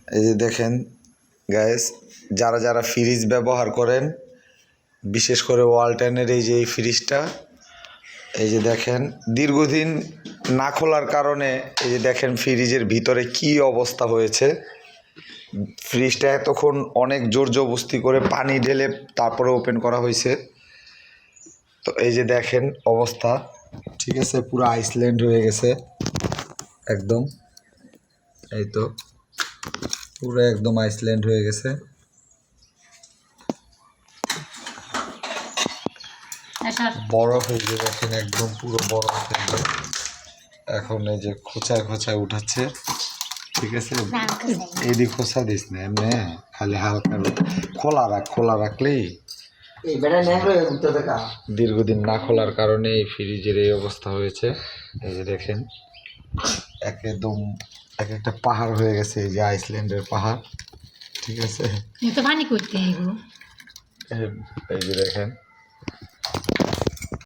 এই যে দেখেন গাইস, যারা যারা ফ্রিজ ব্যবহার করেন, বিশেষ করে ওয়ালটনের এই যে এই ফ্রিজটা, এই যে দেখেন দীর্ঘদিন না খোলার কারণে এই যে দেখেন ফ্রিজের ভিতরে কি অবস্থা হয়েছে। ফ্রিজটা এতক্ষণ অনেক জোর জবরদস্তি করে পানি ঢেলে তারপরে ওপেন করা হয়েছে। তো এই যে দেখেন অবস্থা, ঠিক আছে, পুরো আইসল্যান্ড হয়ে গেছে একদম। এই তো পুরো একদম আইসল্যান্ড হয়ে গেছে। বরফ হয়ে যে দেখেন একদম পুরো বরফ হয়ে গেছে। এখন এই যে খোঁচায় খোঁচায় উঠাচ্ছে, ঠিক আছে। এইদিক খোঁচা দিস না, এমনি খালি হালকা খোলা রাখলেই। দীর্ঘদিন না খোলার কারণে এই ফ্রিজের এই অবস্থা হয়েছে। এই যে দেখেন একদম এক একটা পাহাড় হয়ে গেছে, এই যে আইসল্যান্ডের পাহাড়, ঠিক আছে। এই যে দেখেন